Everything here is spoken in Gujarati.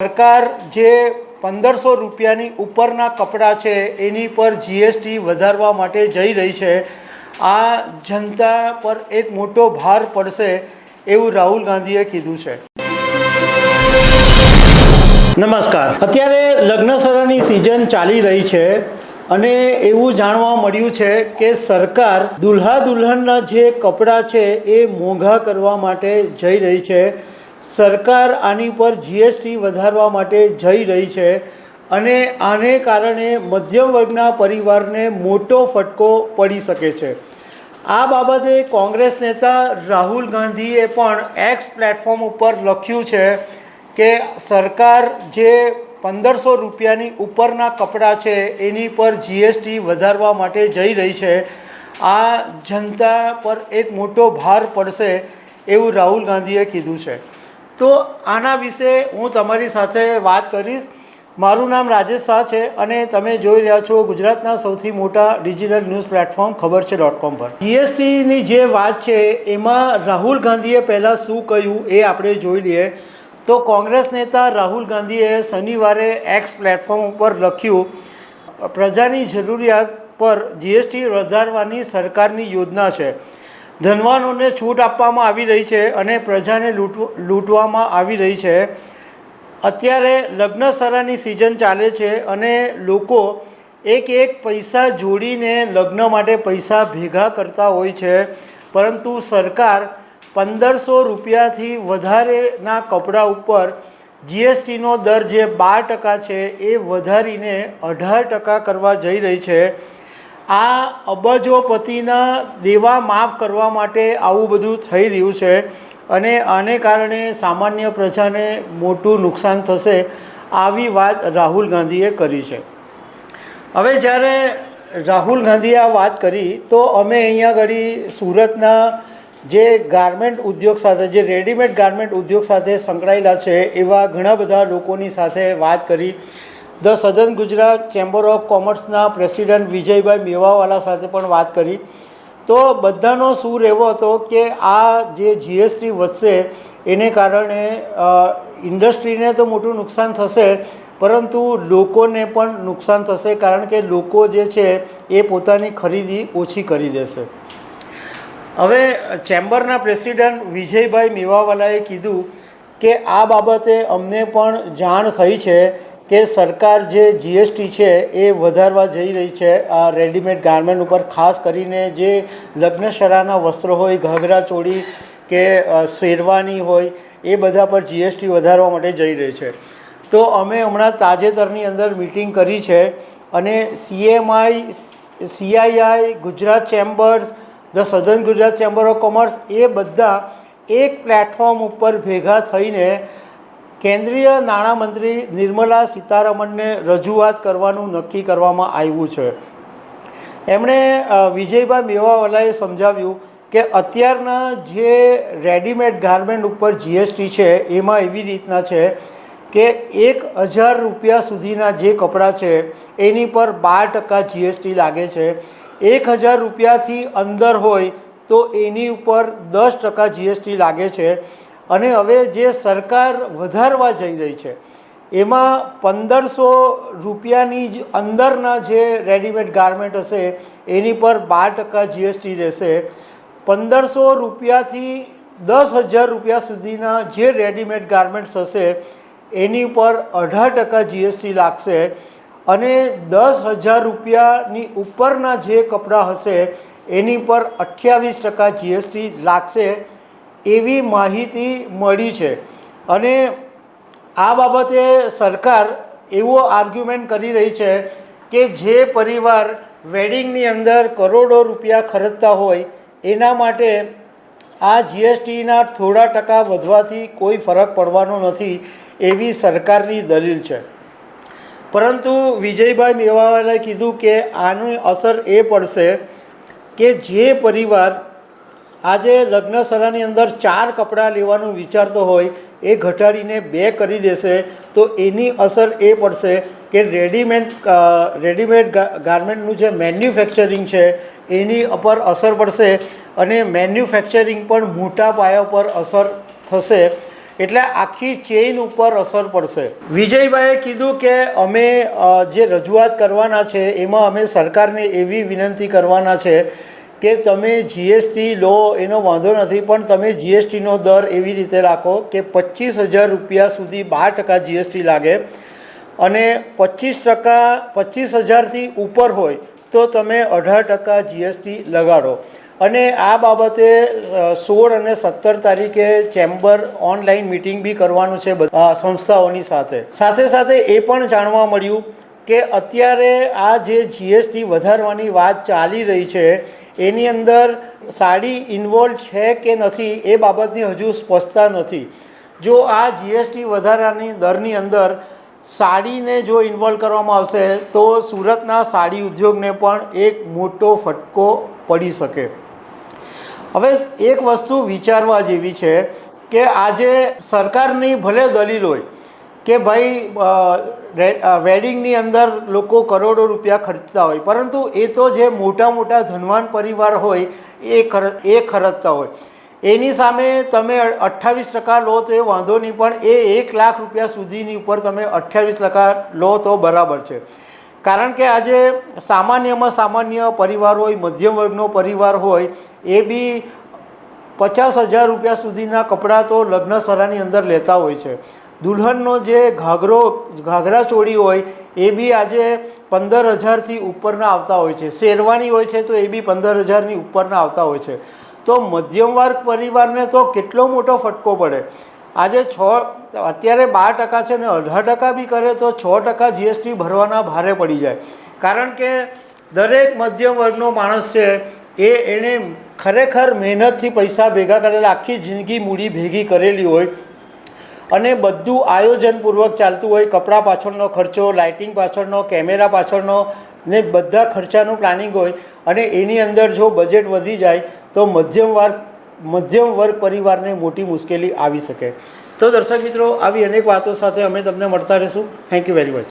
સરકાર જે 1500 રૂપિયાની ઉપરના કપડાં છે એની પર જીએસટી વધારવા માટે જઈ રહી છે। આ જનતા પર એક મોટો ભાર પડશે એવું રાહુલ ગાંધીએ કીધું છે। નમસ્કાર। અત્યારે લગ્નસરાની સિઝન ચાલી રહી છે અને એવું જાણવા મળ્યું છે કે સરકાર દુલ્હા દુલ્હનના જે કપડાં છે એ મોંઘા કરવા માટે જઈ રહી છે। સરકાર આની પર જીએસટી વધારવા માટે જઈ રહી છે અને આને કારણે મધ્યમ વર્ગના પરિવારને મોટો ફટકો પડી શકે છે। આ બાબતે કોંગ્રેસ નેતા રાહુલ ગાંધીએ પણ એક્સ પ્લેટફોર્મ ઉપર લખ્યું છે કે સરકાર જે 1500 રૂપિયાની ઉપરના કપડાં છે એની પર જીએસટી વધારવા માટે જઈ રહી છે। આ જનતા પર એક મોટો ભાર પડશે એવું રાહુલ ગાંધીએ કીધું છે। તો આના વિશે હું તમારી સાથે વાત કરીશ। મારું નામ રાજેશ શાહ છે અને તમે જોઈ રહ્યા છો ગુજરાતના સૌથી મોટા ડિજિટલ ન્યૂઝ પ્લેટફોર્મ ખબર છે.com પર। જીએસટીની જે વાત છે એમાં રાહુલ ગાંધીએ પહેલાં શું કહ્યું એ આપણે જોઈ લઈએ। તો કોંગ્રેસ નેતા રાહુલ ગાંધીએ શનિવારે એક્સ પ્લેટફોર્મ ઉપર લખ્યું, પ્રજાની જરૂરિયાત પર જીએસટી વધારવાની સરકારની યોજના છે। ધનવાનોને છૂટ આપવામાં આવી રહી છે અને પ્રજાને લૂંટવામાં આવી રહી છે। અત્યારે લગ્નસરાની સિઝન ચાલે છે અને લોકો એક પૈસા જોડીને લગ્ન માટે પૈસા ભેગા કરતા હોય છે, પરંતુ સરકાર 1500 રૂપિયાથી વધારેના કપડાં ઉપર જીએસટીનો દર જે 12% છે એ વધારીને 18% કરવા જઈ રહી છે। આ અબજોપતિના દેવા માફ કરવા માટે આવું બધું થઈ રહ્યું છે અને આને કારણે સામાન્ય પ્રજાને મોટું નુકસાન થશે, આવી વાત રાહુલ ગાંધીએ કરી છે। હવે જ્યારે રાહુલ ગાંધીએ આ વાત કરી તો અમે અહીંયા આગળ સુરતના જે ગાર્મેન્ટ ઉદ્યોગ સાથે, જે રેડીમેડ ગાર્મેન્ટ ઉદ્યોગ સાથે સંકળાયેલા છે એવા ઘણા બધા લોકોની સાથે વાત કરી। The southern Gujarat chamber of કોમર્સના પ્રેસિડેન્ટ વિજયભાઈ મેવાવાલા સાથે પણ વાત કરી। તો બધાનો સૂર એવો હતો કે આ જે જીએસટી વધશે એને કારણે ઇન્ડસ્ટ્રીને તો મોટું નુકસાન થશે, પરંતુ લોકોને પણ નુકસાન થશે, કારણ કે લોકો જે છે એ પોતાની ખરીદી ઓછી કરી દેશે। હવે ચેમ્બરના પ્રેસિડેન્ટ વિજયભાઈ મેવાવાલાએ કીધું કે આ બાબતે અમને પણ જાણ થઈ છે કે સરકાર જે જીએસટી છે એ વધારવા જઈ રહી છે આ રેડીમેડ ગાર્મેન્ટ ઉપર, ખાસ કરીને જે લગ્નસરાના વસ્ત્રો હોય, ઘાઘરા ચોળી કે શેરવાની હોય, એ બધા પર જીએસટી વધારવા માટે જઈ રહી છે। તો અમે હમણાં તાજેતરની અંદર મિટિંગ કરી છે અને CII, Gujarat chambers, the southern Gujarat chamber of commerce એ બધા એક પ્લેટફોર્મ ઉપર ભેગા થઈને કેન્દ્રીય નાણામંત્રી નિર્મલા સીતારમણને રજૂઆત કરવાનું નક્કી કરવામાં આવ્યું છે। એમણે વિજયભાઈ મેવાવાલાએ સમજાવ્યું કે અત્યારના જે રેડીમેડ ગાર્મેન્ટ ઉપર જીએસટી છે એમાં એવી રીતના છે કે 1000 રૂપિયા સુધીના જે કપડાં છે એની પર 12% જીએસટી લાગે છે। 1000 રૂપિયાથી અંદર હોય તો એની ઉપર 10% જીએસટી લાગે છે। અને હવે જે સરકાર વધારવા જઈ રહી છે એમાં 1500 રૂપિયાની જ અંદરના જે રેડીમેડ ગાર્મેન્ટ હશે એની પર 12% જીએસટી રહેશે। 1500 રૂપિયાથી 10,000 રૂપિયા સુધીના જે રેડીમેડ ગાર્મેન્ટ્સ હશે એની પર 18% જીએસટી લાગશે અને 10,000 રૂપિયાની ઉપરના જે કપડાં હશે એની પર 28% જીએસટી લાગશે, એવી માહિતી મળી છે। અને આ બાબતે સરકાર એવો આર્ગ્યુમેન્ટ કરી રહી છે કે જે પરિવાર વેડિંગની અંદર કરોડો રૂપિયા ખર્ચતા હોય એના માટે આ જીએસટીના થોડા ટકા વધવાથી કોઈ ફરક પડવાનો નથી, એવી સરકારની દલીલ છે। પરંતુ વિજયભાઈ મેવાવાલાએ કીધું કે આની અસર એ પડશે કે જે પરિવાર આજે લગ્નસરાની અંદર 4 કપડાં લેવાનું વિચારતો હોય એ ઘટાડીને 2 કરી દેશે, તો એની અસર એ પડશે કે રેડીમેડ ગાર્મેન્ટનું જે મેન્યુફેક્ચરિંગ છે એની ઉપર અસર પડશે અને મેન્યુફેક્ચરિંગ પણ મોટા પાયા પર અસર થશે। એટલે આખી ચેઇન ઉપર અસર પડશે. વિજયભાઈએ કીધું કે અમે જે રજૂઆત કરવાના છે એમાં અમે સરકારને એવી વિનંતી કરવાના છે કે તમે જીએસટી લો એનો વાંધો નથી, પણ તમે જીએસટીનો દર એવી રીતે રાખો કે 25,000 રૂપિયા સુધી 12% જીએસટી લાગે અને 25,000થી ઉપર હોય તો તમે 18% જીએસટી લગાડો. અને આ બાબતે 16 અને 17 તારીખે ચેમ્બર ઓનલાઈન મિટિંગ બી કરવાનું છે સંસ્થાઓની સાથે. સાથે એ પણ જાણવા મળ્યું કે અત્યારે આ જે જીએસટી વધારવાની વાત ચાલી રહી છે એની અંદર સાડી ઇન્વોલ્વ છે કે નથી એ બાબતની હજુ સ્પષ્ટતા નથી. જો આ જીએસટી વધારાની દરની અંદર સાડીને જો ઇન્વોલ્વ કરવામાં આવશે તો સુરતના સાડી ઉદ્યોગને પણ એક મોટો ફટકો પડી શકે. હવે એક વસ્તુ વિચારવા જેવી છે કે આજે સરકારની ભલે દલીલ હોય કે ભાઈ વેડિંગની અંદર લોકો કરોડો રૂપિયા ખર્ચતા હોય, પરંતુ એ તો જે મોટા મોટા ધનવાન પરિવાર હોય એ ખર્ચતા હોય. એની સામે તમે 28% લો તો એ વાંધો નહીં, પણ એ 1 લાખ રૂપિયા સુધીની ઉપર તમે 28% લો તો બરાબર છે. કારણ કે આજે સામાન્યમાં સામાન્ય પરિવાર હોય, મધ્યમ વર્ગનો પરિવાર હોય, એ બી 50,000 રૂપિયા સુધીના કપડાં તો લગ્નસરાની અંદર લેતા હોય છે. દુલ્હનનો જે ઘાઘરા ચોળી હોય એ બી આજે 15,000થી ઉપરના આવતા હોય છે. શેરવાની હોય છે તો એ બી 15,000ની ઉપરના આવતા હોય છે. તો મધ્યમ વર્ગ પરિવારને તો કેટલો મોટો ફટકો પડે. આજે અત્યારે 12% છે ને 18% બી કરે તો 6% જીએસટી ભરવાના ભારે પડી જાય. કારણ કે દરેક મધ્યમ વર્ગનો માણસ છે એણે ખરેખર મહેનતથી પૈસા ભેગા કરેલા, આખી જિંદગી મૂડી ભેગી કરેલી હોય અને બધું આયોજનપૂર્વક ચાલતું હોય. કપડાં પાછળનો ખર્ચો, લાઇટિંગ પાછળનો, કેમેરા પાછળનો ને બધા ખર્ચાનું પ્લાનિંગ હોય અને એની અંદર જો બજેટ વધી જાય તો મધ્યમ વર્ગ પરિવારને મોટી મુશ્કેલી આવી શકે. તો દર્શક મિત્રો, આવી અનેક વાતો સાથે અમે તમને મળતા રહીશું. Thank you very much.